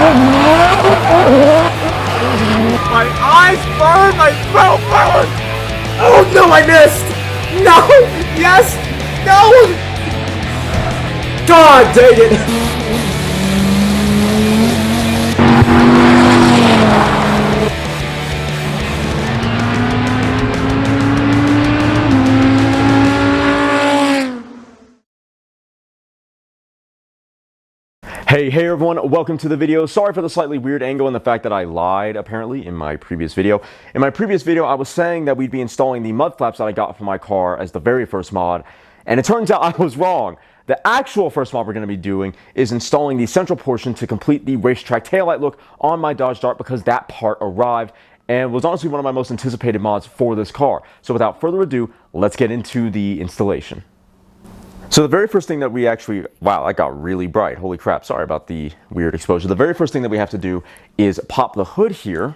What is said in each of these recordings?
My eyes burn! My throat burns! Oh no, I missed! No! Yes! No! God dang it! Hey everyone, welcome to the video. Sorry for the slightly weird angle and the fact that I lied apparently in my previous video. In my previous video, I was saying that we'd be installing the mud flaps that I got for my car as the very first mod, and it turns out I was wrong. The actual first mod we're going to be doing is installing the central portion to complete the Racetrack taillight look on my Dodge Dart, because that part arrived and was honestly one of my most anticipated mods for this car. So without further ado, let's get into the installation. So the very first thing that we actually, wow, that got really bright. Holy crap, sorry about the weird exposure. The very first thing that we have to do is pop the hood here.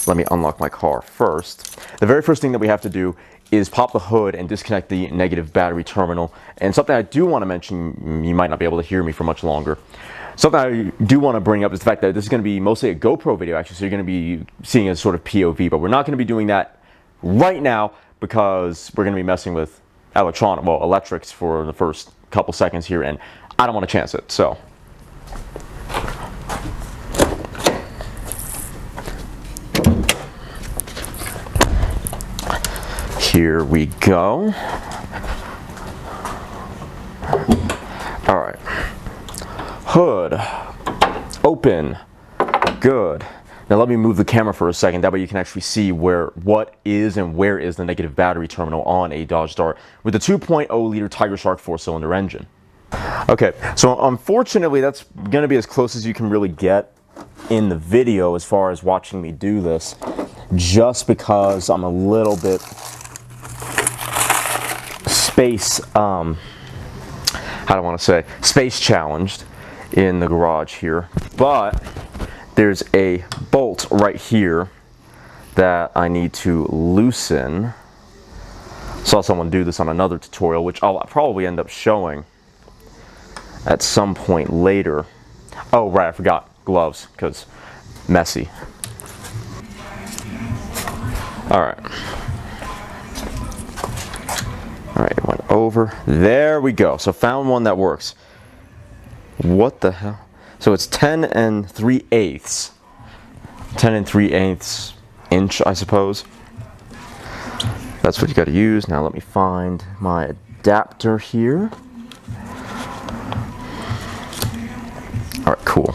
Let me unlock my car first. The very first thing that we have to do is pop the hood and disconnect the negative battery terminal. And something I do want to mention, you might not be able to hear me for much longer. Something I do want to bring up is the fact that this is going to be mostly a GoPro video actually, so you're going to be seeing a sort of POV, but we're not going to be doing that right now because we're going to be messing with electrics for the first couple seconds here, and I don't want to chance it. So here we go. All right, hood open, good. Now let me move the camera for a second, that way you can actually see what is and where is the negative battery terminal on a Dodge Dart with the 2.0 liter Tiger Shark 4-cylinder engine. Okay, so unfortunately that's going to be as close as you can really get in the video as far as watching me do this, just because I'm a little bit space challenged in the garage here, but there's a bolt right here that I need to loosen. Saw someone do this on another tutorial, which I'll probably end up showing at some point later. Oh right, I forgot gloves, because messy. Alright, went over. There we go. So found one that works. What the hell? So it's 10 3/8. 10 3/8 inch, I suppose. That's what you got to use. Now let me find my adapter here. All right, cool.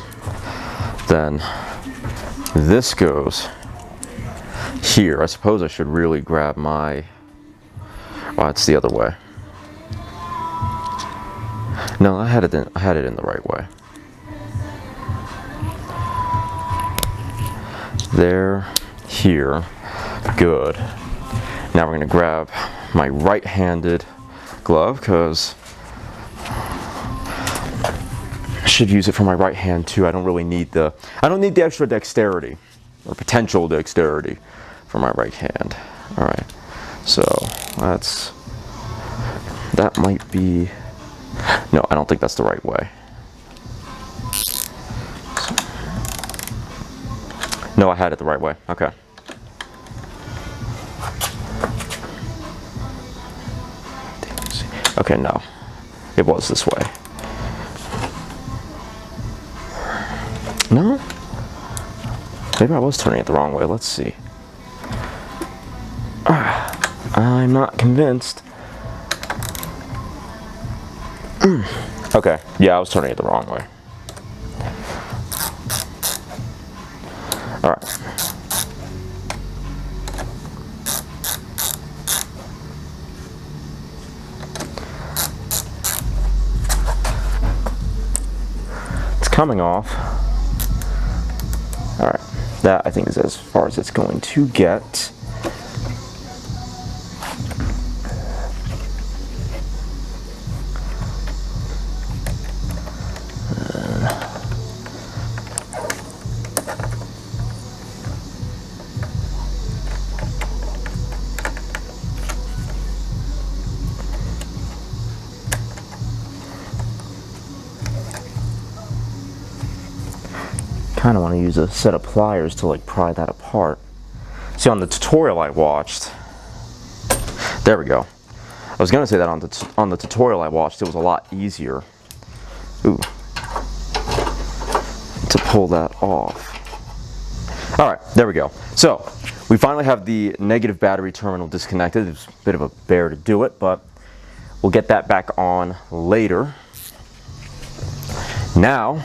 Then this goes here. I suppose I should really grab my, well, it's the other way. No, I had it in the right way. There, here, good. Now we're going to grab my right-handed glove, because I should use it for my right hand too. I don't need the extra dexterity or potential dexterity for my right hand. All right, so that might be, no, I don't think that's the right way. No, I had it the right way. Okay. Okay, no. It was this way. No? Maybe I was turning it the wrong way. Let's see. I'm not convinced. Okay. Yeah, I was turning it the wrong way. All right. It's coming off. All right. That, I think, is as far as it's going to get. kind of want to use a set of pliers to like pry that apart. See, on the tutorial I watched, there we go. I was going to say that on the tutorial I watched, it was a lot easier to pull that off. All right, there we go. So we finally have the negative battery terminal disconnected. It's a bit of a bear to do it, but we'll get that back on later. Now,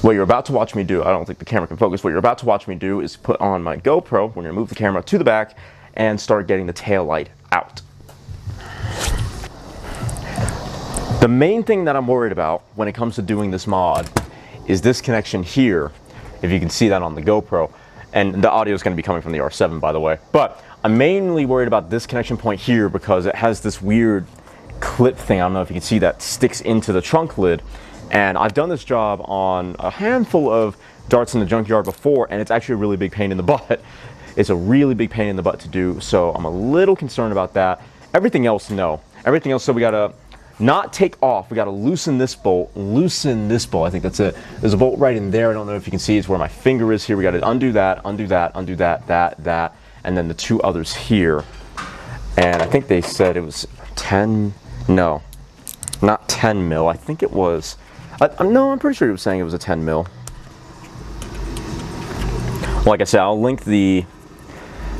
what you're about to watch me do, I don't think the camera can focus, what you're about to watch me do is put on my GoPro. We're gonna move the camera to the back and start getting the tail light out. The main thing that I'm worried about when it comes to doing this mod is this connection here, if you can see that on the GoPro. And the audio is gonna be coming from the R7, by the way. But I'm mainly worried about this connection point here because it has this weird clip thing, I don't know if you can see, that sticks into the trunk lid. And I've done this job on a handful of darts in the junkyard before, and it's actually a really big pain in the butt. It's a really big pain in the butt to do, so I'm a little concerned about that. Everything else, no. Everything else, so we gotta not take off, we gotta loosen this bolt, I think that's it. There's a bolt right in there, I don't know if you can see, it's where my finger is here. We gotta undo that, undo that, undo that, that, and then the two others here. And I think they said it was 10, no, not 10 mil, I think it was, no, I'm pretty sure he was saying it was a 10 mil. Like I said, I'll link the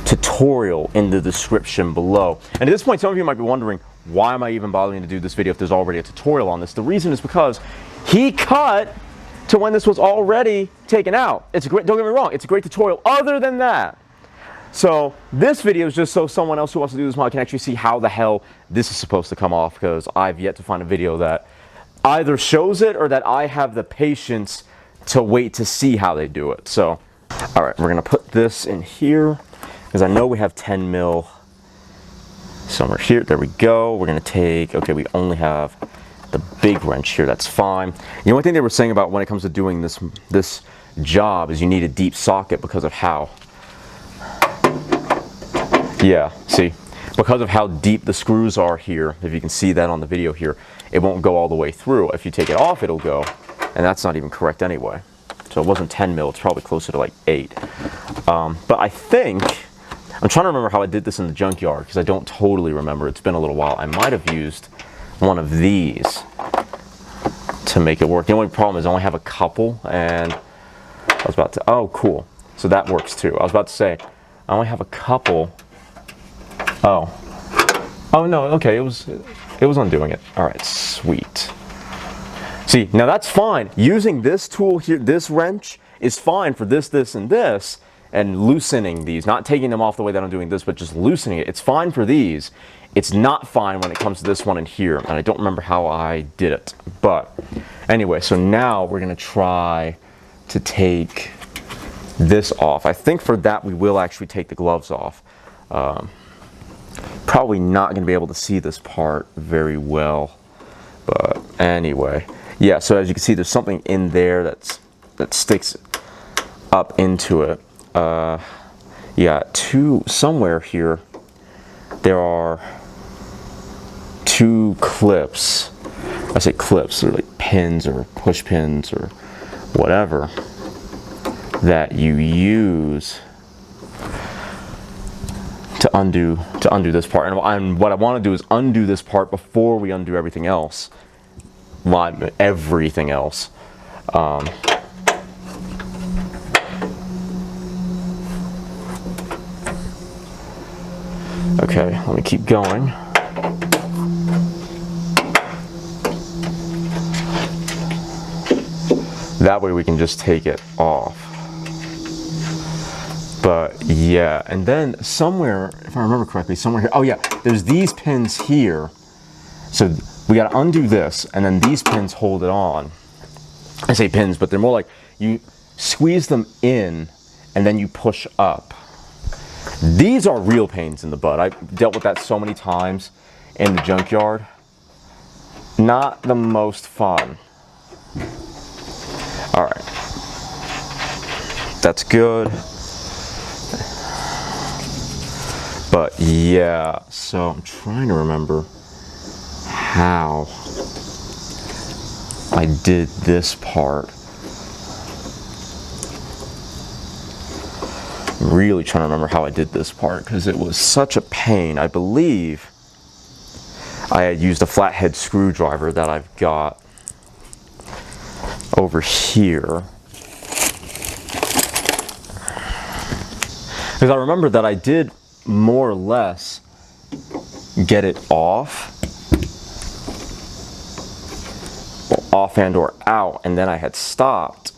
tutorial in the description below. And at this point, some of you might be wondering, why am I even bothering to do this video if there's already a tutorial on this? The reason is because he cut to when this was already taken out. It's a great, don't get me wrong, it's a great tutorial. Other than that, so this video is just so someone else who wants to do this mod can actually see how the hell this is supposed to come off, because I've yet to find a video that either shows it or that I have the patience to wait to see how they do it. So, all right, we're gonna put this in here because I know we have 10 mil somewhere here. There we go. We're gonna take, okay, we only have the big wrench here, that's fine. The only thing they were saying about when it comes to doing this job is you need a deep socket because of how, yeah, see, because of how deep the screws are here. If you can see that on the video here, it won't go all the way through. If you take it off, it'll go, and that's not even correct anyway. So it wasn't 10 mil, it's probably closer to like 8. But I think, I'm trying to remember how I did this in the junkyard because I don't totally remember. It's been a little while. I might have used one of these to make it work. The only problem is I only have a couple, and I was about to, oh cool. So that works too. I was about to say, I only have a couple. Oh no, okay, it was undoing it. All right, sweet. See, now that's fine. Using this tool here, this wrench, is fine for this, this, and this, and loosening these, not taking them off the way that I'm doing this, but just loosening it. It's fine for these. It's not fine when it comes to this one in here, and I don't remember how I did it. But anyway, so now we're gonna try to take this off. I think for that we will actually take the gloves off. Probably not going to be able to see this part very well, but anyway, yeah. So as you can see, there's something in there that sticks up into it. Yeah, somewhere here there are two clips. I say clips, they're like pins or push pins or whatever that you use to undo this part. And what I want to do is undo this part before we undo everything else. Well, everything else. Okay, let me keep going. That way we can just take it off. But yeah, and then somewhere, if I remember correctly, somewhere here, oh yeah, there's these pins here. So we gotta undo this, and then these pins hold it on. I say pins, but they're more like you squeeze them in, and then you push up. These are real pains in the butt. I've dealt with that so many times in the junkyard. Not the most fun. All right, that's good. But yeah, so I'm trying to remember how I did this part. I'm really trying to remember how I did this part because it was such a pain. I believe I had used a flathead screwdriver that I've got over here. Because I remember that I did more or less get it off and or out, and then I had stopped.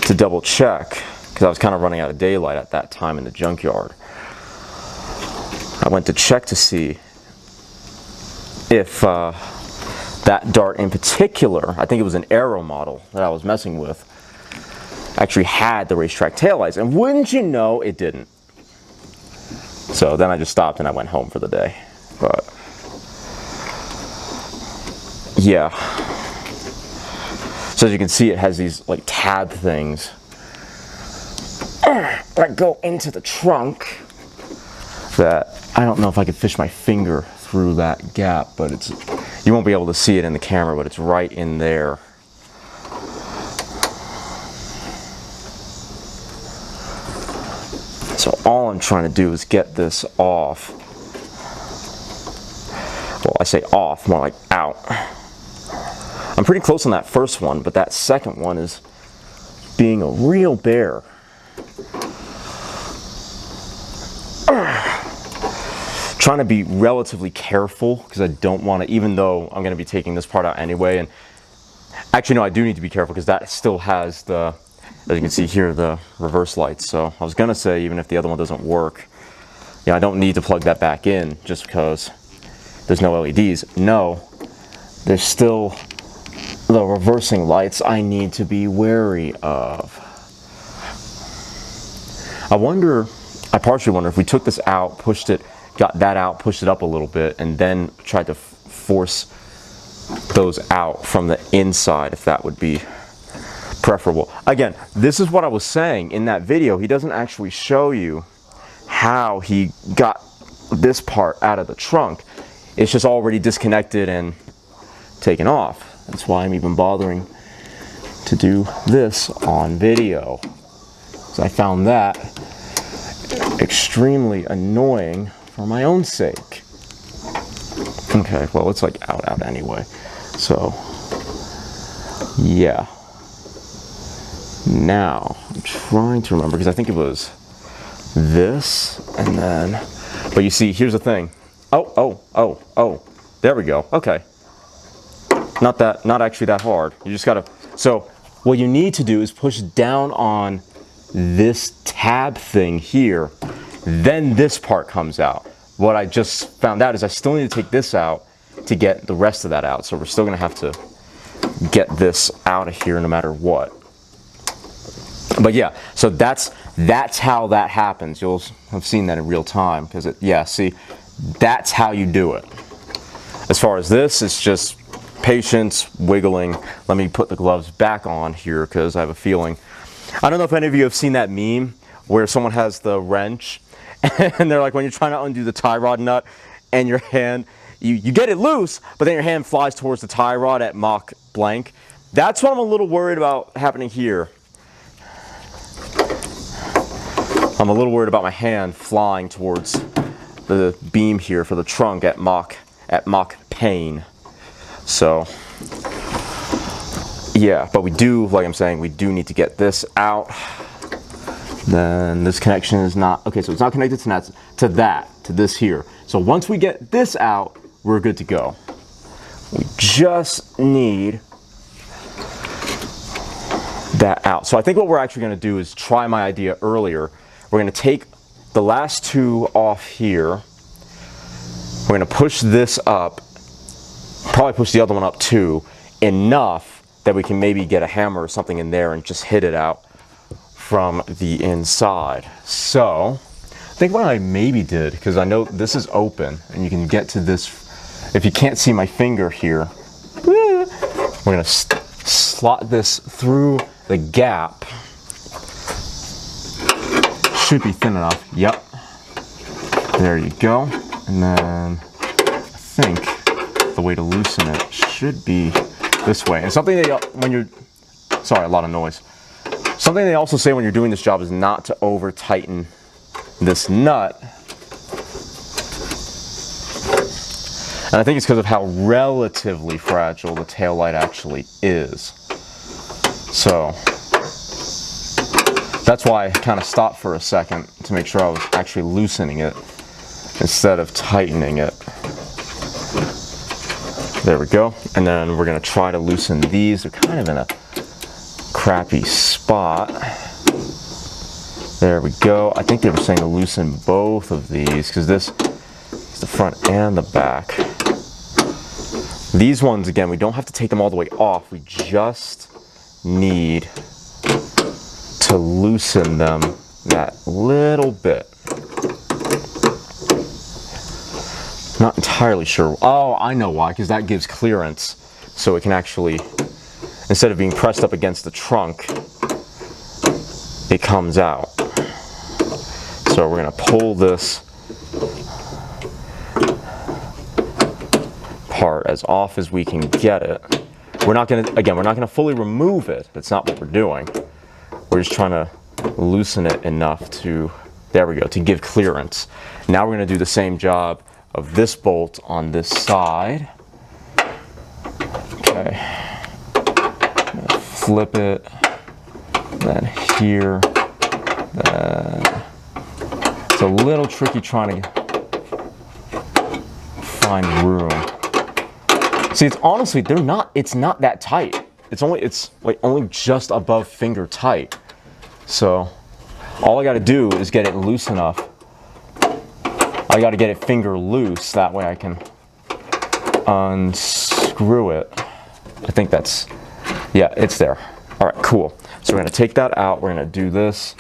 To double check, because I was kind of running out of daylight at that time in the junkyard. I went to check to see if that dart in particular, I think it was an Aero model that I was messing with, actually had the Racetrack taillights, and wouldn't you know, it didn't. So then I just stopped and I went home for the day. But yeah, so as you can see, it has these like tab things that go into the trunk that I don't know if I could fish my finger through that gap, but it's, you won't be able to see it in the camera, but it's right in there. So all I'm trying to do is get this off. Well, I say off, more like out. I'm pretty close on that first one, but that second one is being a real bear. Trying to be relatively careful because I don't want to, even though I'm going to be taking this part out anyway. And actually, no, I do need to be careful because that still has the, as you can see here, the reverse lights. So I was going to say, even if the other one doesn't work, yeah, I don't need to plug that back in just because there's no LEDs. No, there's still the reversing lights I need to be wary of. I partially wonder if we took this out, pushed it, got that out, pushed it up a little bit, and then tried to force those out from the inside, if that would be preferable. Again, this is what I was saying in that video. He doesn't actually show you how he got this part out of the trunk. It's just already disconnected and taken off. That's why I'm even bothering to do this on video. So I found that extremely annoying for my own sake. Okay, well, it's like out anyway. So, yeah. Now, I'm trying to remember, because I think it was this, and then, but you see, here's the thing. Oh, there we go, okay. Not actually that hard. You just gotta, so what you need to do is push down on this tab thing here, then this part comes out. What I just found out is I still need to take this out to get the rest of that out. So we're still gonna have to get this out of here no matter what. But yeah, so that's how that happens. You'll have seen that in real time because yeah, see, that's how you do it. As far as this, it's just patience, wiggling. Let me put the gloves back on here because I have a feeling. I don't know if any of you have seen that meme where someone has the wrench and they're like, when you're trying to undo the tie rod nut and your hand, you get it loose, but then your hand flies towards the tie rod at Mach blank. That's what I'm a little worried about happening here. I'm a little worried about my hand flying towards the beam here for the trunk at Mach pain. So, yeah, but we do, like I'm saying, we do need to get this out. Then this connection is not, okay, so it's not connected to this here. So once we get this out, we're good to go. We just need that out. So I think what we're actually gonna do is try my idea earlier. We're gonna take the last two off here. We're gonna push this up, probably push the other one up too, enough that we can maybe get a hammer or something in there and just hit it out from the inside. So, I think what I maybe did, because I know this is open and you can get to this, if you can't see my finger here, we're gonna slot this through the gap. Should be thin enough, yep. There you go. And then I think the way to loosen it should be this way. And something they, when you're, sorry, a lot of noise. Something they also say when you're doing this job is not to over tighten this nut. And I think it's because of how relatively fragile the taillight actually is. So that's why I kind of stopped for a second to make sure I was actually loosening it instead of tightening it. There we go. And then we're going to try to loosen these. They're kind of in a crappy spot. There we go. I think they were saying to loosen both of these because this is the front and the back. These ones, again, we don't have to take them all the way off. We just need to loosen them that little bit. Not entirely sure. Oh, I know why, because that gives clearance. So it can actually, instead of being pressed up against the trunk, it comes out. So we're going to pull this part as off as we can get it. We're not going to, again, we're not going to fully remove it. That's not what we're doing. We're just trying to loosen it enough to, there we go, to give clearance. Now we're going to do the same job of this bolt on this side. Okay. Flip it. Then here. Then it's a little tricky trying to find room. See, it's honestly, it's not that tight. It's like only just above finger tight. So all I got to do is get it loose enough. I got to get it finger loose. That way I can unscrew it. I think that's, yeah, it's there. All right, cool. So we're going to take that out. We're going to do this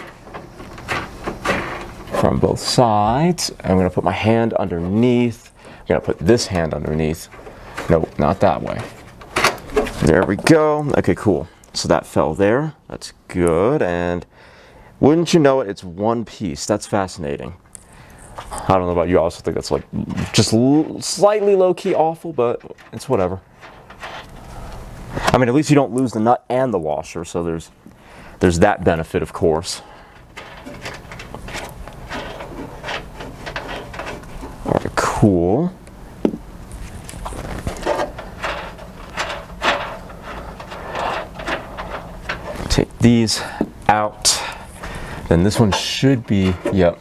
from both sides. I'm going to put my hand underneath. I'm going to put this hand underneath. No, not that way. There we go. Okay, cool. So that fell there. That's good. And wouldn't you know it, it's one piece. That's fascinating. I don't know about you. I also think that's like just slightly low-key awful, but it's whatever. I mean, at least you don't lose the nut and the washer, so there's that benefit, of course. All right, cool. Take these out. Then this one should be, yep.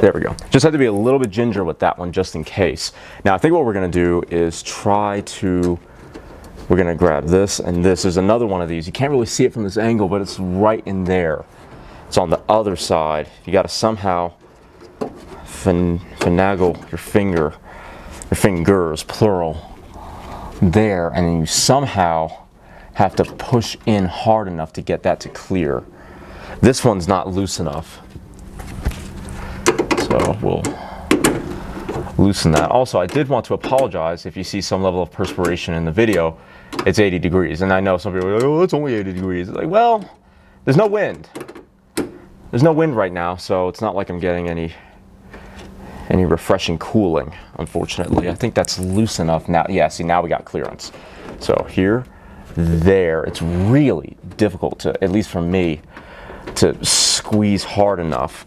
There we go. Just had to be a little bit ginger with that one just in case. Now I think what we're going to do is we're going to grab this and this. There's another one of these. You can't really see it from this angle, but it's right in there. It's on the other side. You got to somehow finagle your fingers, plural, there, and then you somehow have to push in hard enough to get that to clear. This one's not loose enough. So we'll loosen that. Also, I did want to apologize if you see some level of perspiration in the video. It's 80 degrees, and I know some people are like, oh, it's only 80 degrees. It's like, well, there's no wind. There's no wind right now, so it's not like I'm getting any refreshing cooling, unfortunately. I think that's loose enough now. Yeah, see, now we got clearance. So here, there, it's really difficult to, at least for me, to squeeze hard enough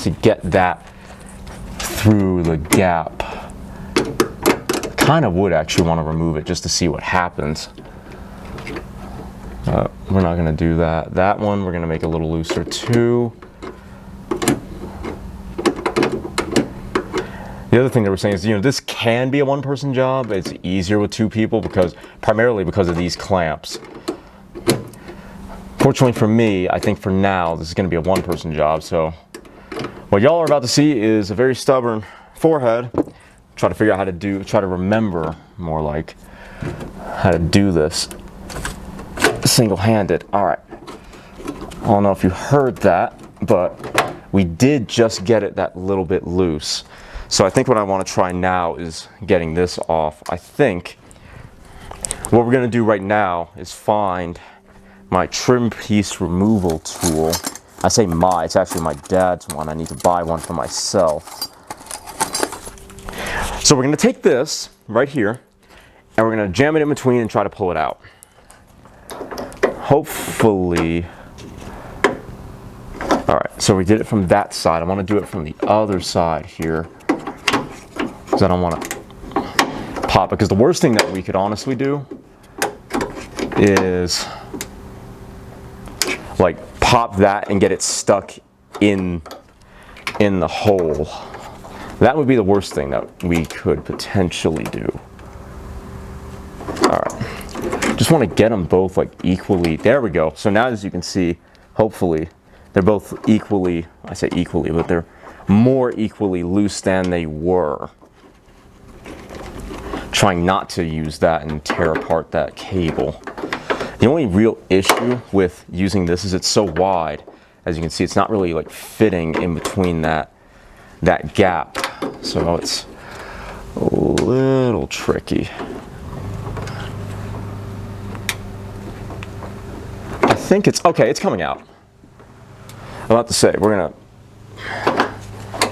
to get that through the gap. Kind of would actually want to remove it just to see what happens. We're not going to do that. That one we're going to make a little looser too. The other thing that we're saying is, you know, this can be a one-person job. It's easier with two people primarily because of these clamps. Fortunately for me, I think for now, this is going to be a one-person job. So what y'all are about to see is a very stubborn forehead. Try to figure out try to remember more like how to do this single-handed. All right. I don't know if you heard that, but we did just get it that little bit loose. So I think what I want to try now is getting this off. I think what we're going to do right now is find my trim piece removal tool. I say it's actually my dad's one. I need to buy one for myself. So we're going to take this right here, and we're going to jam it in between and try to pull it out. Hopefully. All right, so we did it from that side. I want to do it from the other side here, because I don't want to pop it. Because the worst thing that we could honestly do is like pop that and get it stuck in the hole. That would be the worst thing that we could potentially do. All right, just want to get them both like equally. There we go. So now, as you can see, hopefully they're both equally, I say equally, but they're more equally loose than they were. Trying not to use that and tear apart that cable. The only real issue with using this is it's so wide. As you can see, it's not really like fitting in between that gap. So it's a little tricky. I think it's okay, it's coming out. I'm about to say, we're gonna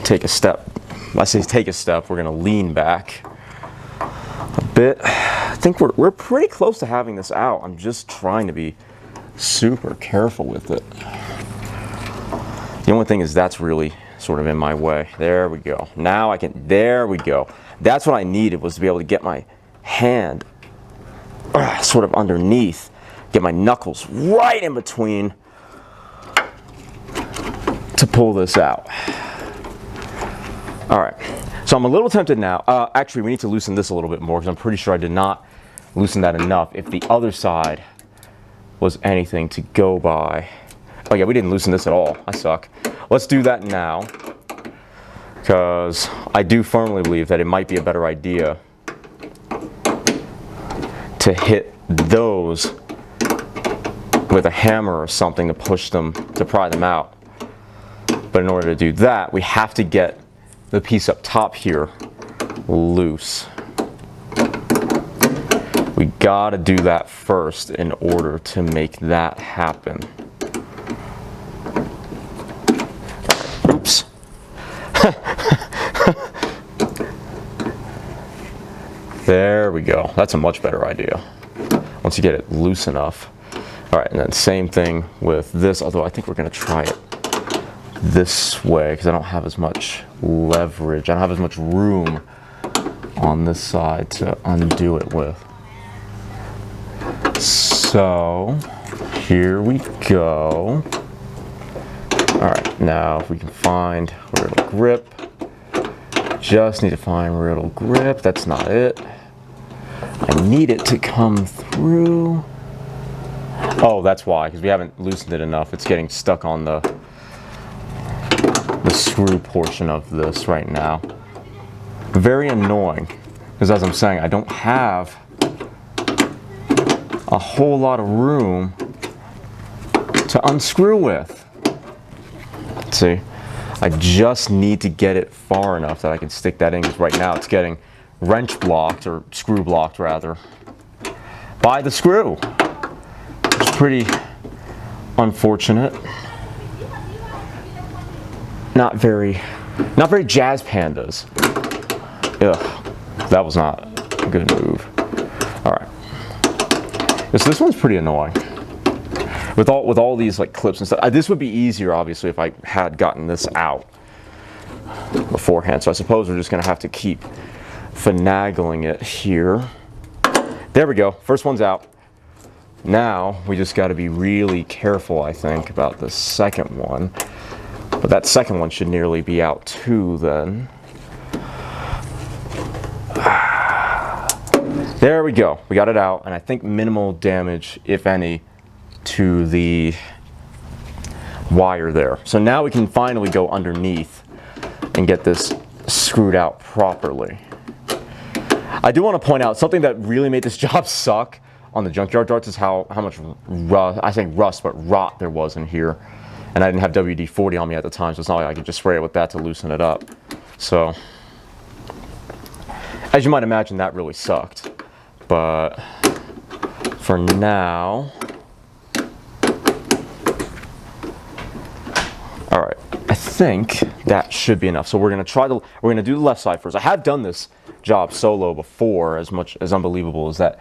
take a step. I say take a step, we're gonna lean back a bit. I think we're pretty close to having this out. I'm just trying to be super careful with it. The only thing is that's really sort of in my way. There we go. Now I can, there we go. That's what I needed, was to be able to get my hand sort of underneath, get my knuckles right in between to pull this out. All right, so I'm a little tempted now. Actually, we need to loosen this a little bit more, because I'm pretty sure I did not loosen that enough. If the other side was anything to go by. Oh yeah, we didn't loosen this at all. I suck. Let's do that now, because I do firmly believe that it might be a better idea to hit those with a hammer or something to push them, to pry them out. But in order to do that, we have to get the piece up top here loose. We gotta do that first in order to make that happen. Oops. There we go. That's a much better idea. Once you get it loose enough. All right, and then same thing with this, although I think we're gonna try it this way because I don't have as much leverage. I don't have as much room on this side to undo it with. So here we go. All right, now if we can find where it'll grip. Just need to find where it'll grip. That's not it. I need it to come through. Oh, that's why, because we haven't loosened it enough. It's getting stuck on the screw portion of this right now. Very annoying, because as I'm saying, I don't have a whole lot of room to unscrew with. Let's see. I just need to get it far enough that I can stick that in, because right now it's getting wrench blocked, or screw blocked rather, by the screw. It's pretty unfortunate. Not very jazz pandas. Ugh, that was not a good move. All right, this one's pretty annoying. With all these like clips and stuff, this would be easier obviously if I had gotten this out beforehand. So I suppose we're just gonna have to keep finagling it here. There we go, first one's out. Now we just got to be really careful, I think, about the second one. But that second one should nearly be out too then. There we go, we got it out, and I think minimal damage, if any, to the wire there. So now we can finally go underneath and get this screwed out properly. I do want to point out something that really made this job suck on the junkyard darts is how much rust, I think rust, but rot there was in here. And I didn't have WD-40 on me at the time, so it's not like I could just spray it with that to loosen it up. So, as you might imagine, that really sucked. But for now, all right, I think that should be enough. So we're gonna do the left side first. I have done this job solo before, as much as unbelievable as that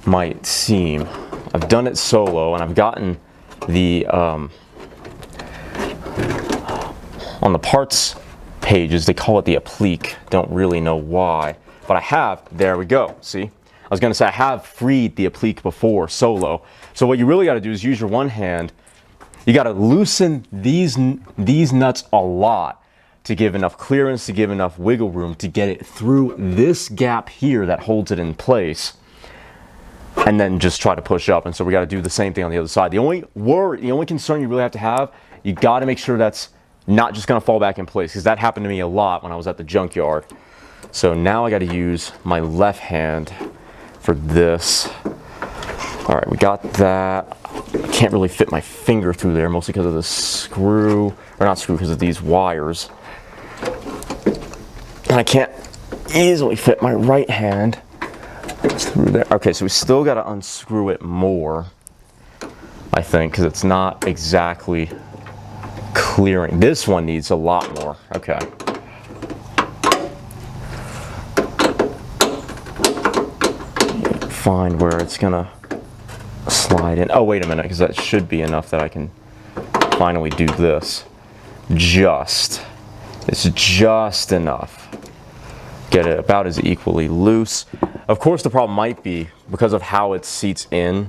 might seem. I've done it solo, and I've gotten the on the parts pages they call it the applique. Don't really know why, but I have. There we go. See, I was gonna say I have freed the applique before solo. So what you really got to do is use your one hand. You got to loosen these nuts a lot to give enough clearance, to give enough wiggle room to get it through this gap here that holds it in place. And then just try to push up. And so we got to do the same thing on the other side. The only concern you really have, you got to make sure that's not just going to fall back in place, because that happened to me a lot when I was at the junkyard. So now I got to use my left hand for this. All right, we got that. I can't really fit my finger through there, mostly because of the screw, or not screw, because of these wires. And I can't easily fit my right hand through there. Okay, so we still got to unscrew it more, I think, because it's not exactly clearing. This one needs a lot more. Okay. Find where it's gonna slide in. Oh, wait a minute, because that should be enough that I can finally do this. It's just enough. Get it about as equally loose. Of course, the problem might be, because of how it seats in,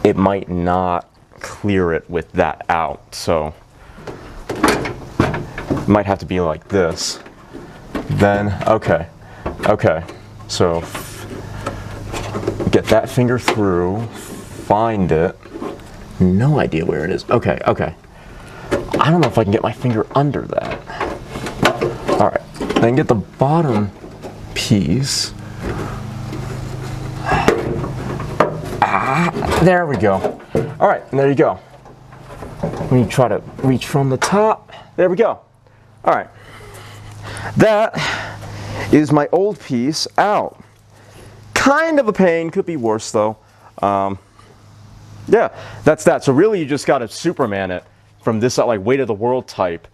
it might not clear it with that out. So, it might have to be like this. Then, okay. So, get that finger through, find it. No idea where it is. Okay. I don't know if I can get my finger under that. All right, then get the bottom piece. There we go. All right, and there you go. When you try to reach from the top, there we go. All right, that is my old piece out. Kind of a pain, could be worse though. Yeah, that's that. So really you just gotta Superman it from this side, like weight of the world type.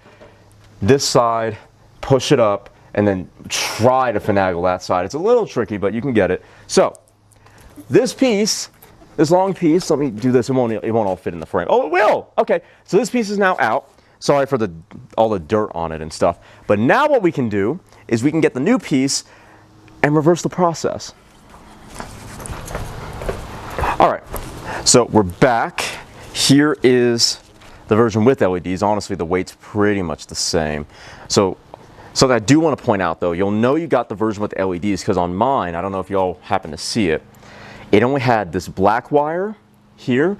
This side, push it up, and then try to finagle that side. It's a little tricky, but you can get it. So, this piece, this long piece, let me do this, it won't all fit in the frame. Oh, it will! Okay, so this piece is now out. Sorry for all the dirt on it and stuff. But now what we can do is we can get the new piece and reverse the process. All right, so we're back. Here is the version with LEDs. Honestly, the weight's pretty much the same. So I do want to point out though, you'll know you got the version with LEDs because on mine, I don't know if y'all happen to see it, it only had this black wire here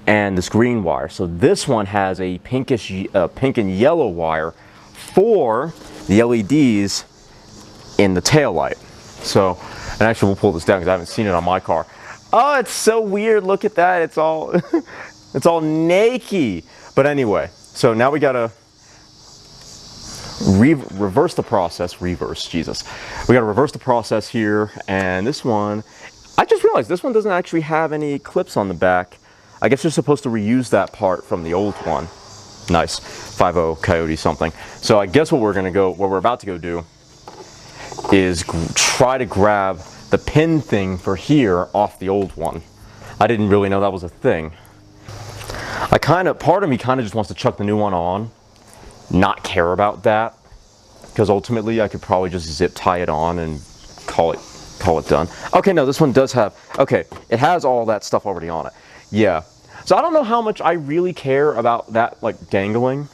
and this green wire. So this one has a pink and yellow wire for the LEDs in the tail light. So, and actually we'll pull this down because I haven't seen it on my car. Oh, it's so weird. Look at that. It's all it's all naked. But anyway, so now we gotta reverse the process. Jesus. We gotta reverse the process here. And this one, I just realized this one doesn't actually have any clips on the back. I guess you're supposed to reuse that part from the old one. Nice. 5.0 Coyote something. So I guess what we're about to go do is try to grab the pin thing for here off the old one. I didn't really know that was a thing. Part of me kind of just wants to chuck the new one on, not care about that, because ultimately I could probably just zip tie it on and call it done. Okay, no, this one does have, okay, it has all that stuff already on it. Yeah, so I don't know how much I really care about that, like, dangling.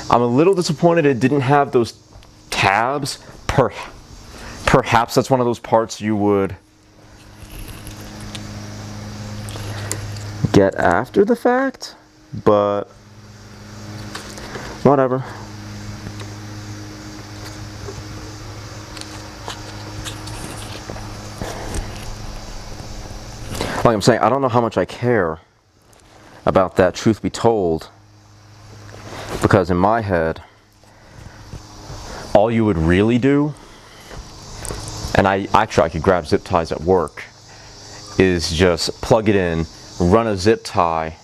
I'm a little disappointed it didn't have those tabs. Perhaps that's one of those parts you would get after the fact, but whatever. Like I'm saying, I don't know how much I care about that, truth be told, because in my head, all you would really do, and I could grab zip ties at work, is just plug it in, run a zip tie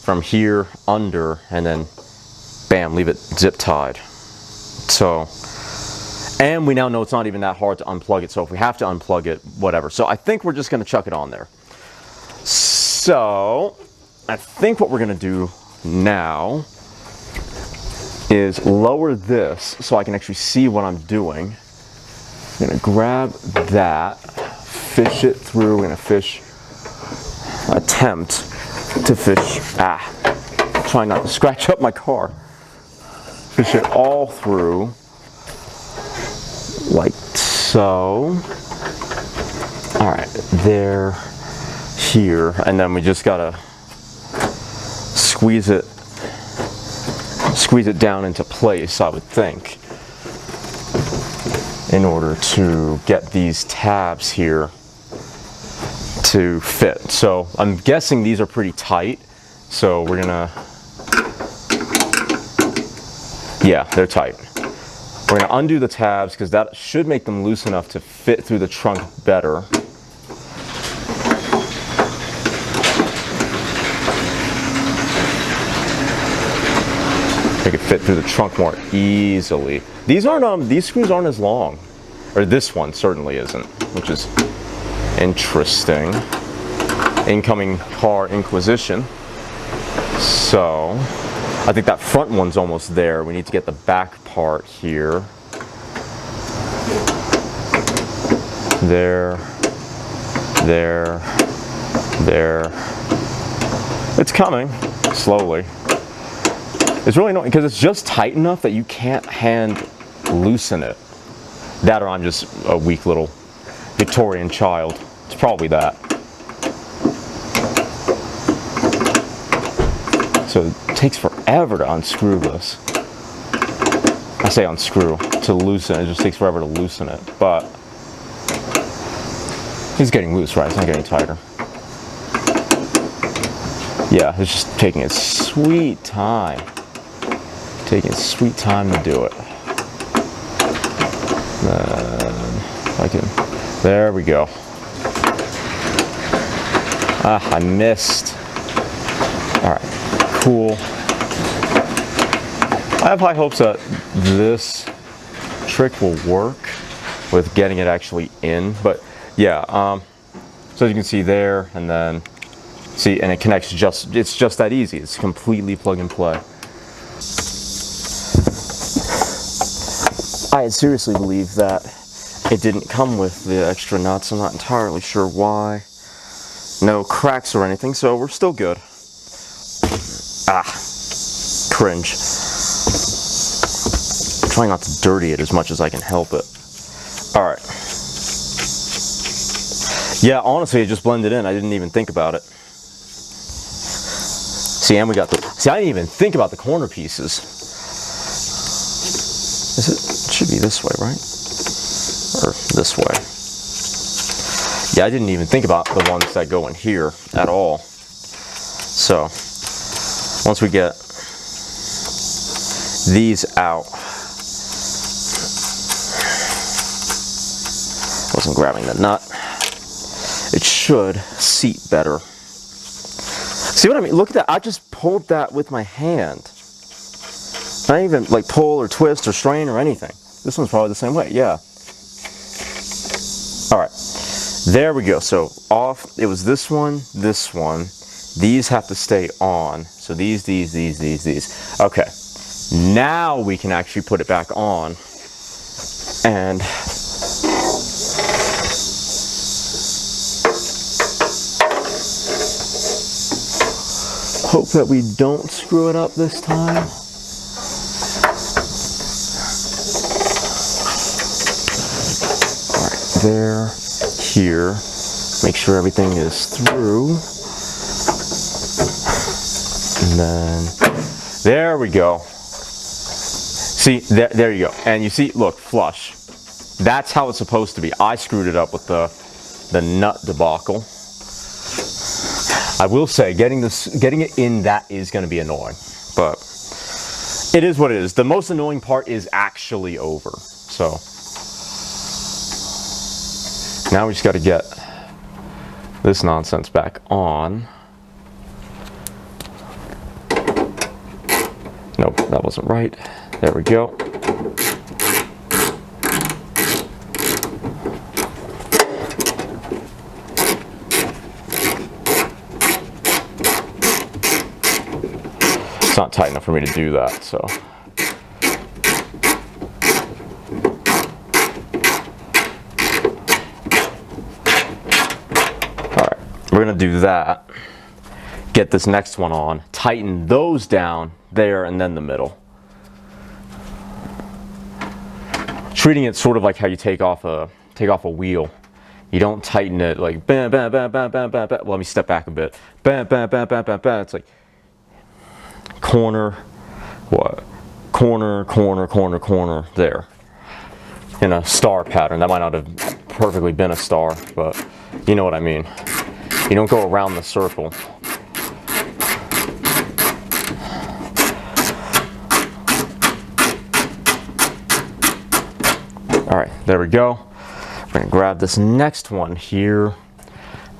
from here under, and then bam, leave it zip tied. So, And we now know it's not even that hard to unplug it, so if we have to unplug it, whatever. So I think we're just going to chuck it on there. So I think what we're going to do now is lower this so I can actually see what I'm doing. I'm going to grab that, fish it through. We're going to attempt to fish, trying not to scratch up my car. Fish it all through, like so. All right, there, here, and then we just gotta squeeze it down into place, I would think, in order to get these tabs here to fit. So I'm guessing these are pretty tight, so we're gonna, yeah, they're tight. We're gonna undo the tabs because that should make them loose enough to fit through the trunk better. Make it fit through the trunk more easily. These screws aren't as long, or this one certainly isn't, which is interesting. Incoming car inquisition. So I think that front one's almost there. We need to get the back part here. There. It's coming slowly. It's really annoying because it's just tight enough that you can't hand loosen it. That, or I'm just a weak little Victorian child. It's probably that. So it takes forever to unscrew this. I say unscrew, to loosen it. It just takes forever to loosen it. But it's getting loose, right? It's not getting tighter. Yeah, it's just taking its sweet time. Taking sweet time to do it. There we go. I missed. All right, cool. I have high hopes that this trick will work with getting it actually in, but yeah, so as you can see there, and then see, and it connects it's just that easy. It's completely plug and play. I had seriously believed that it didn't come with the extra nuts. I'm not entirely sure why. No cracks or anything, so we're still good. Cringe. I'm trying not to dirty it as much as I can help it. Alright. Yeah, honestly, it just blended in. I didn't even think about it. See, and we got see, I didn't even think about the corner pieces. It should be this way, right? Or this way. Yeah, I didn't even think about the ones that go in here at all. So, once we get these out, wasn't grabbing the nut, it should seat better. See what I mean? Look at that. I just pulled that with my hand. I didn't even like pull or twist or strain or anything. This one's probably the same way, yeah. All right, there we go. So off, it was this one. These have to stay on. So these. Okay, now we can actually put it back on and hope that we don't screw it up this time. There, here, make sure everything is through, and then there we go. See, there you go, and you see, look, flush. That's how it's supposed to be. I screwed it up with the nut debacle. I will say, getting it in, that is going to be annoying, but it is what it is. The most annoying part is actually over. So now we just got to get this nonsense back on. Nope, that wasn't right. There we go. It's not tight enough for me to do that, so. Alright, we're going to do that. Get this next one on. Tighten those down there and then the middle. Treating it sort of like how you take off a wheel. You don't tighten it like bam, bam, bam, bam, bam, bam, bam. Well, let me step back a bit. Bam, bam, bam, bam, bam, bam. It's like corner, what? Corner, corner, corner, corner, there. In a star pattern. That might not have perfectly been a star, but you know what I mean. You don't go around the circle. Alright, there we go. We're going to grab this next one here.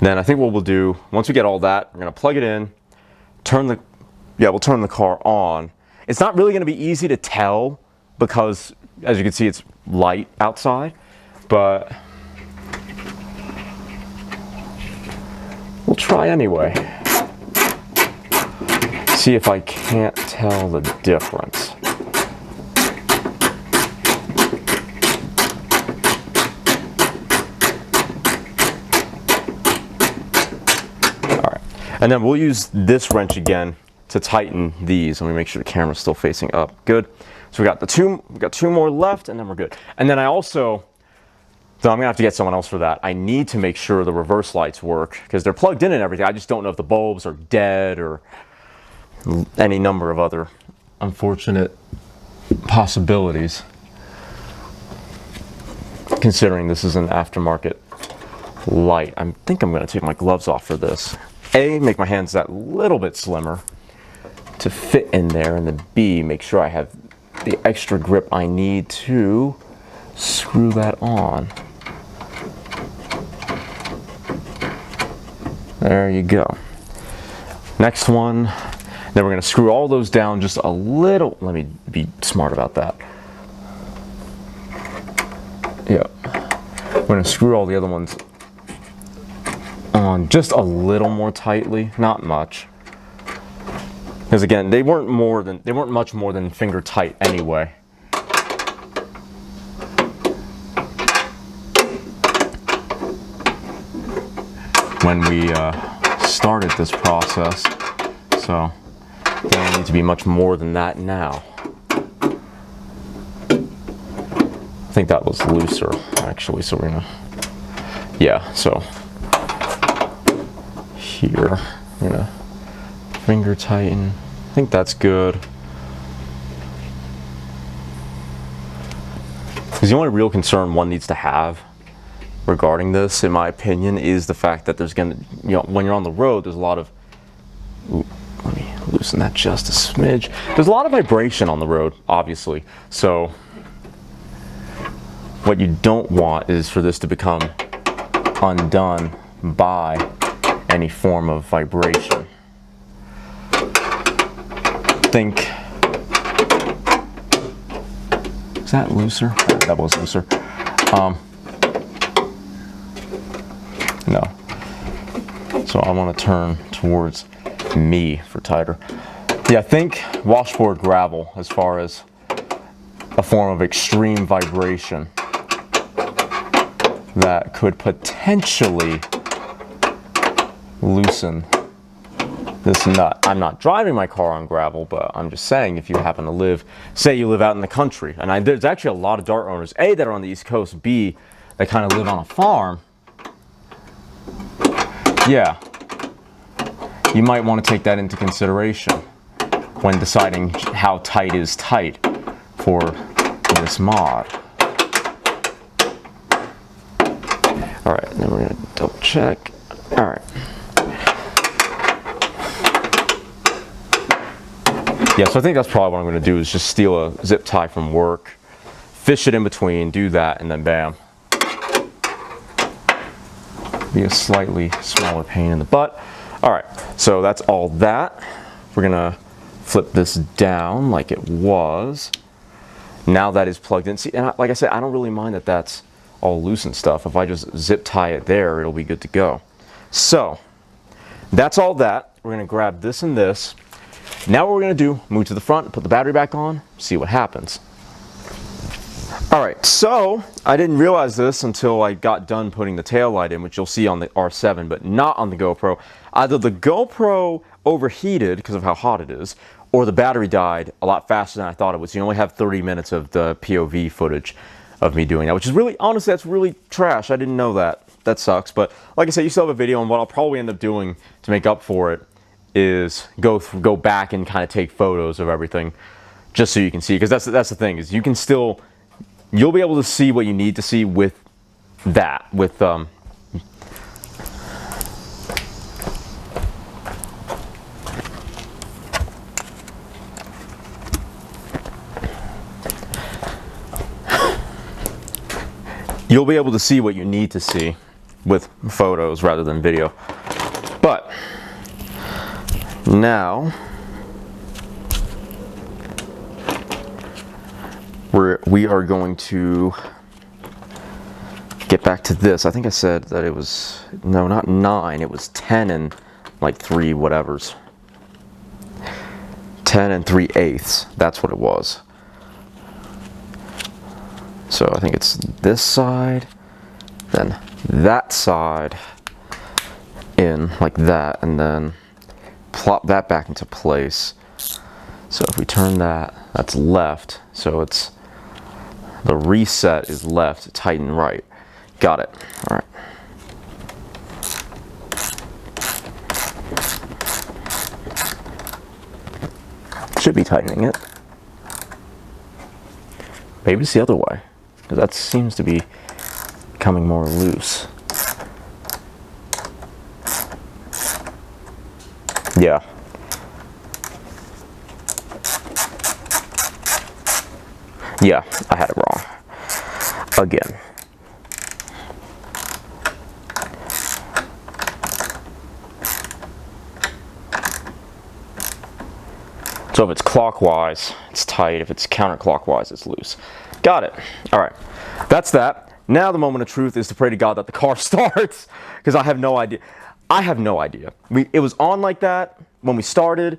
Then I think what we'll do, once we get all that, we're going to plug it in, we'll turn the car on. It's not really going to be easy to tell because, as you can see, it's light outside, but we'll try anyway. See if I can't tell the difference. And then we'll use this wrench again to tighten these. Let me make sure the camera's still facing up. Good. So we got two more left, and then we're good. And then I also, so I'm gonna have to get someone else for that. I need to make sure the reverse lights work because they're plugged in and everything. I just don't know if the bulbs are dead or any number of other unfortunate possibilities. Considering this is an aftermarket light, I think I'm gonna take my gloves off for this. A, make my hands that little bit slimmer to fit in there, and then B, make sure I have the extra grip I need to screw that on. There you go. Next one, then we're going to screw all those down just a little. Let me be smart about that. Yeah. We're going to screw all the other ones on just a little more tightly, not much, because again they weren't much more than finger tight anyway. When we started this process, so they don't need to be much more than that now. I think that was looser actually, so we're gonna, yeah, so here, I'm gonna finger tighten. I think that's good. Because the only real concern one needs to have regarding this, in my opinion, is the fact that there's gonna, when you're on the road, there's a lot of, let me loosen that just a smidge. There's a lot of vibration on the road, obviously. So what you don't want is for this to become undone by any form of vibration. Think, is that looser? That was looser. No. So I want to turn towards me for tighter. Yeah, think washboard gravel as far as a form of extreme vibration that could potentially loosen this nut. I'm not driving my car on gravel, but I'm just saying if you happen to live, say you live out in the country, and there's actually a lot of dart owners, A, that are on the East Coast, B, that kind of live on a farm. Yeah, you might want to take that into consideration when deciding how tight is tight for this mod. All right, then we're gonna double check. All right. Yeah, so I think that's probably what I'm going to do is just steal a zip tie from work, fish it in between, do that, and then bam. Be a slightly smaller pain in the butt. All right, so that's all that. We're going to flip this down like it was. Now that is plugged in. See, and like I said, I don't really mind that that's all loose and stuff. If I just zip tie it there, it'll be good to go. So that's all that. We're going to grab this and this. Now what we're going to do, move to the front, put the battery back on, see what happens. Alright, so I didn't realize this until I got done putting the tail light in, which you'll see on the R7, but not on the GoPro. Either the GoPro overheated because of how hot it is, or the battery died a lot faster than I thought it would. So you only have 30 minutes of the POV footage of me doing that, which is really, honestly, that's really trash. I didn't know that. That sucks. But like I said, you still have a video, and what I'll probably end up doing to make up for it is go back and kind of take photos of everything, just so you can see. Because that's the thing, is you can still, you'll be able to see what you need to see with that, with you'll be able to see what you need to see with photos rather than video. But now we are going to get back to this. I think I said that it was, no, not 9, it was 10 and like 3 whatevers. 10 and 3/8, that's what it was. So I think it's this side, then that side in like that, and then plop that back into place. So if we turn that, that's left, so it's, the reset is left, tighten right. Got it. All right. Should be tightening it. Maybe it's the other way, because that seems to be coming more loose. Yeah. Yeah, I had it wrong. Again. So if it's clockwise, it's tight. If it's counterclockwise, it's loose. Got it. All right. That's that. Now the moment of truth is to pray to God that the car starts, because I have no idea. I have no idea. It was on like that when we started.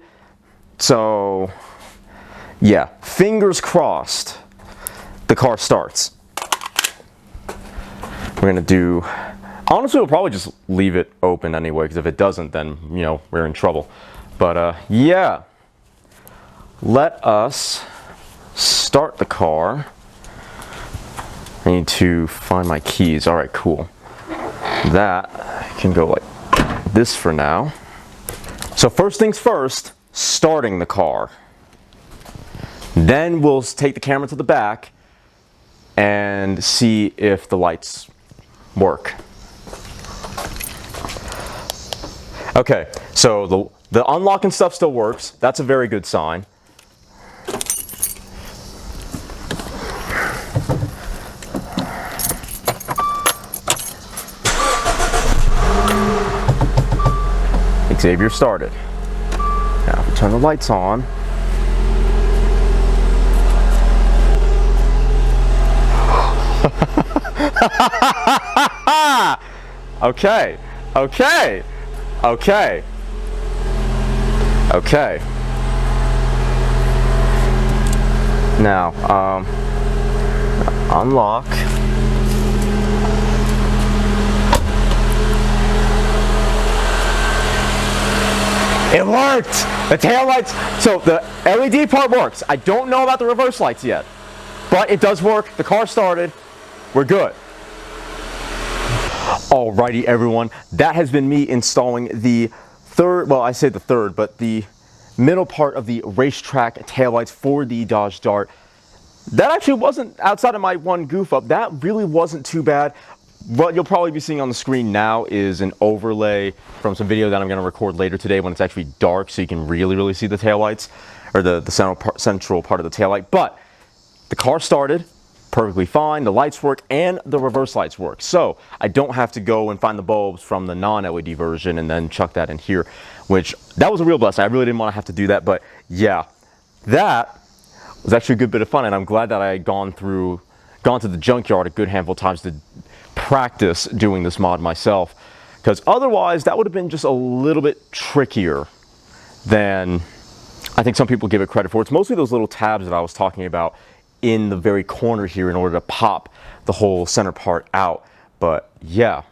So, yeah. Fingers crossed the car starts. We're going to do... Honestly, we'll probably just leave it open anyway, because if it doesn't, then, you know, we're in trouble. But, yeah. Let us start the car. I need to find my keys. All right, cool. That can go like this for now. So first things first, starting the car. Then we'll take the camera to the back and see if the lights work. Okay, so the unlocking stuff still works. That's a very good sign. Xavier started. Now if we turn the lights on. Okay, okay, okay, okay. Now, unlock. It worked! The tail lights, so the LED part works. I don't know about the reverse lights yet, but it does work. The car started. We're good. Alrighty, everyone. That has been me installing the third, well, I say the third, but the middle part of the Racetrack taillights for the Dodge Dart. That actually wasn't, outside of my one goof up, that really wasn't too bad. What you'll probably be seeing on the screen now is an overlay from some video that I'm going to record later today when it's actually dark, so you can really see the taillights, or the central part of the taillight. But the car started perfectly fine, the lights work, and the reverse lights work. So I don't have to go and find the bulbs from the non-LED version and then chuck that in here, which, that was a real blessing. I really didn't want to have to do that, but yeah, that was actually a good bit of fun, and I'm glad that I had gone to the junkyard a good handful of times to practice doing this mod myself, because otherwise that would have been just a little bit trickier than I think some people give it credit for. It's mostly those little tabs that I was talking about in the very corner here in order to pop the whole center part out. But yeah,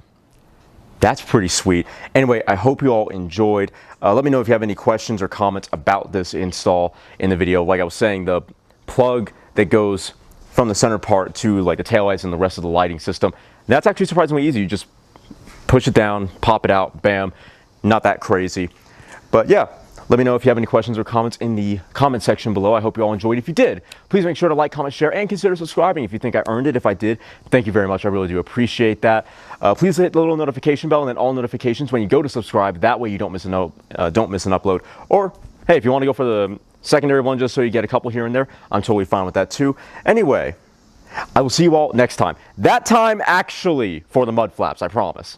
that's pretty sweet. Anyway, I hope you all enjoyed. Let me know if you have any questions or comments about this install in the video. Like I was saying, the plug that goes from the center part to like the taillights and the rest of the lighting system, that's actually surprisingly easy. You just push it down, pop it out, bam. Not that crazy. But yeah, let me know if you have any questions or comments in the comment section below. I hope you all enjoyed. If you did, please make sure to like, comment, share, and consider subscribing if you think I earned it. If I did, thank you very much. I really do appreciate that. Please hit the little notification bell and then all notifications when you go to subscribe. That way you don't miss an upload. Or hey, if you want to go for the secondary one just so you get a couple here and there, I'm totally fine with that too. Anyway, I will see you all next time. That time actually for the mud flaps, I promise.